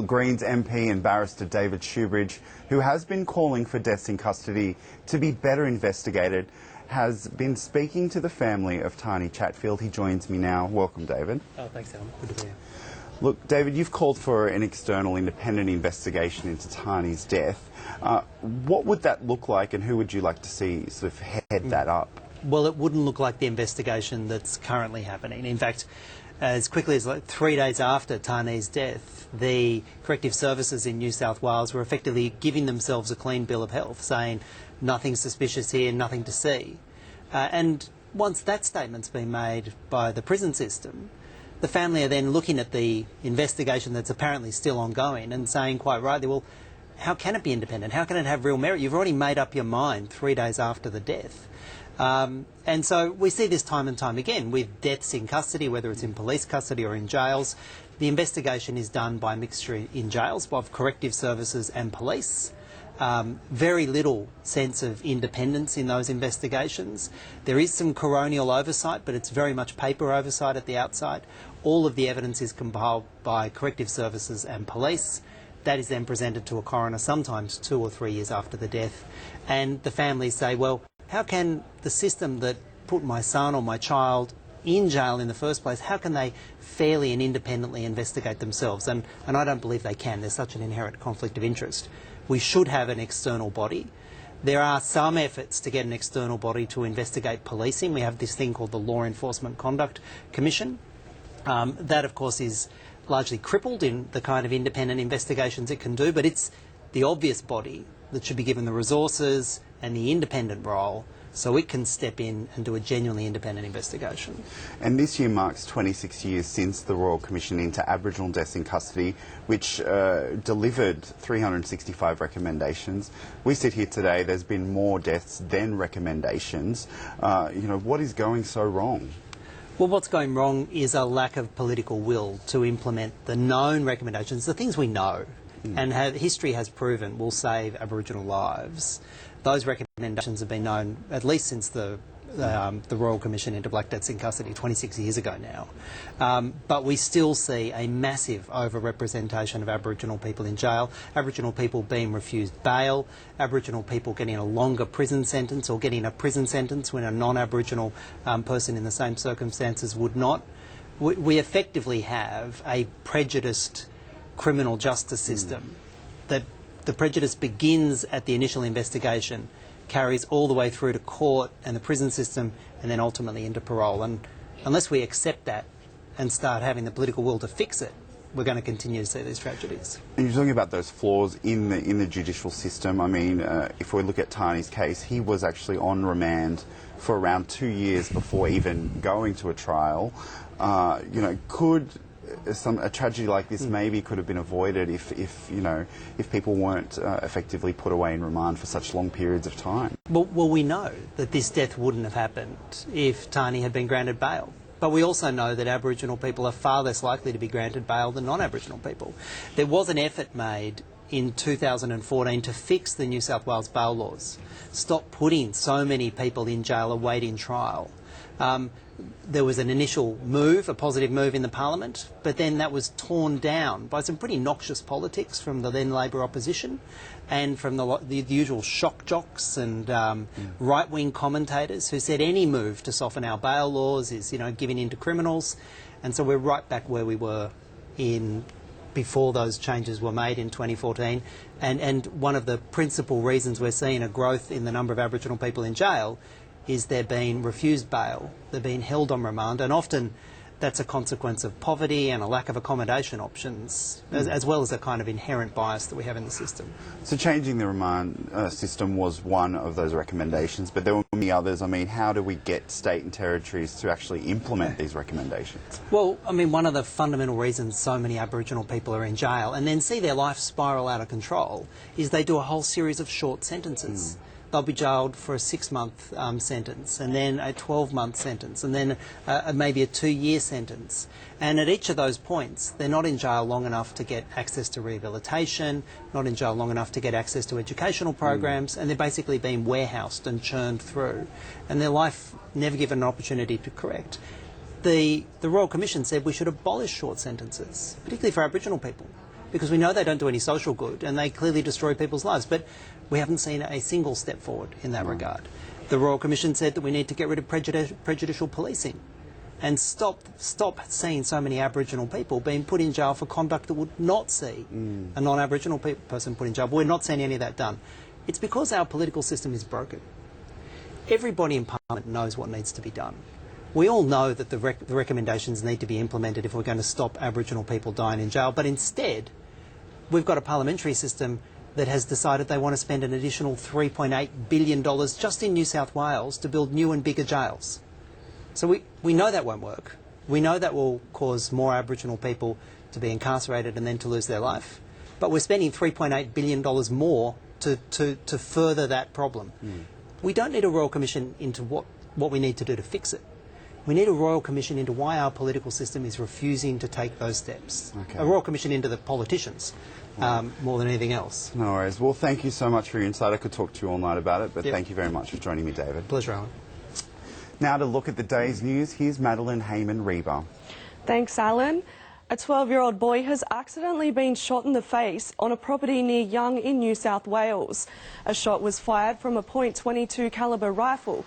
Greens MP and barrister David Shoebridge, who has been calling for deaths in custody to be better investigated, has been speaking to the family of Tane Chatfield. He joins me now. Welcome, David. Oh, thanks, Alan. Good to be here. Look, David, you've called for an external independent investigation into Tane's death. What would that look like, and who would you like to see sort of head that up? Well, it wouldn't look like the investigation that's currently happening. In fact, as quickly as 3 days after Tane's death, the corrective services in New South Wales were effectively giving themselves a clean bill of health, saying nothing suspicious here, nothing to see. And once that statement's been made by the prison system, the family are then looking at the investigation that's apparently still ongoing and saying quite rightly, well, how can it be independent? How can it have real merit? You've already made up your mind 3 days after the death. And so we see this time and time again with deaths in custody, whether it's in police custody or in jails. The investigation is done by a mixture in jails of corrective services and police. Very little sense of independence in those investigations. There is some coronial oversight, but it's very much paper oversight at the outside. All of the evidence is compiled by corrective services and police. That is then presented to a coroner sometimes 2 or 3 years after the death. And the families say, well, how can the system that put my son or my child in jail in the first place, how can they fairly and independently investigate themselves? And I don't believe they can. There's such an inherent conflict of interest. We should have an external body. There are some efforts to get an external body to investigate policing. We have this thing called the Law Enforcement Conduct Commission. That, of course, is largely crippled in the kind of independent investigations it can do, but it's the obvious body that should be given the resources and the independent role so it can step in and do a genuinely independent investigation. And this year marks 26 years since the Royal Commission into Aboriginal deaths in custody, which delivered 365 recommendations. We sit here today, there's been more deaths than recommendations. What is going so wrong? Well, what's going wrong is a lack of political will to implement the known recommendations, the things we know and history has proven will save Aboriginal lives. Those recommendations have been known at least since the Royal Commission into Black Deaths in Custody 26 years ago now. But we still see a massive over-representation of Aboriginal people in jail, Aboriginal people being refused bail, Aboriginal people getting a longer prison sentence or getting a prison sentence when a non-Aboriginal person in the same circumstances would not. We effectively have a prejudiced criminal justice system that the prejudice begins at the initial investigation, carries all the way through to court and the prison system, and then ultimately into parole. And unless we accept that and start having the political will to fix it, we're going to continue to see these tragedies. And you're talking about those flaws in the judicial system. I mean, if we look at Tane's case, he was actually on remand for around 2 years before even going to a trial. Could a tragedy like this maybe could have been avoided if people weren't effectively put away in remand for such long periods of time? Well, we know that this death wouldn't have happened if Tane had been granted bail. But we also know that Aboriginal people are far less likely to be granted bail than non-Aboriginal people. There was an effort made in 2014 to fix the New South Wales bail laws, stop putting so many people in jail awaiting trial. There was an initial move, a positive move in the Parliament, but then that was torn down by some pretty noxious politics from the then Labor opposition and from the usual shock jocks and right-wing commentators who said any move to soften our bail laws is, giving in to criminals. And so we're right back where we were before those changes were made in 2014. And one of the principal reasons we're seeing a growth in the number of Aboriginal people in jail is they're being refused bail, they're being held on remand, and often that's a consequence of poverty and a lack of accommodation options, as well as a kind of inherent bias that we have in the system. So changing the remand system was one of those recommendations, but there were many others. I mean, how do we get state and territories to actually implement these recommendations? Well, I mean, one of the fundamental reasons so many Aboriginal people are in jail and then see their life spiral out of control is they do a whole series of short sentences. They'll be jailed for a 6-month sentence, and then a 12-month sentence, and then maybe a 2-year sentence. And at each of those points, they're not in jail long enough to get access to rehabilitation, not in jail long enough to get access to educational programs, and they're basically being warehoused and churned through, and their life never given an opportunity to correct. The Royal Commission said we should abolish short sentences, particularly for Aboriginal people. because we know they don't do any social good and they clearly destroy people's lives. But we haven't seen a single step forward in that regard. The Royal Commission said that we need to get rid of prejudicial policing and stop seeing so many Aboriginal people being put in jail for conduct that would not see a non-Aboriginal person put in jail. But we're not seeing any of that done. It's because our political system is broken. Everybody in Parliament knows what needs to be done. We all know that the recommendations need to be implemented if we're going to stop Aboriginal people dying in jail, but instead we've got a parliamentary system that has decided they want to spend an additional $3.8 billion just in New South Wales to build new and bigger jails. So we know that won't work. We know that will cause more Aboriginal people to be incarcerated and then to lose their life. But we're spending $3.8 billion more to further that problem. We don't need a Royal Commission into what we need to do to fix it. We need a Royal Commission into why our political system is refusing to take those steps. Okay. A Royal Commission into the politicians more than anything else. No worries. Well, thank you so much for your insight. I could talk to you all night about it, but thank you very much for joining me, David. Pleasure, Alan. Now to look at the day's news, here's Madeline Heyman-Reber. Thanks, Alan. A 12-year-old boy has accidentally been shot in the face on a property near Young in New South Wales. A shot was fired from a .22 calibre rifle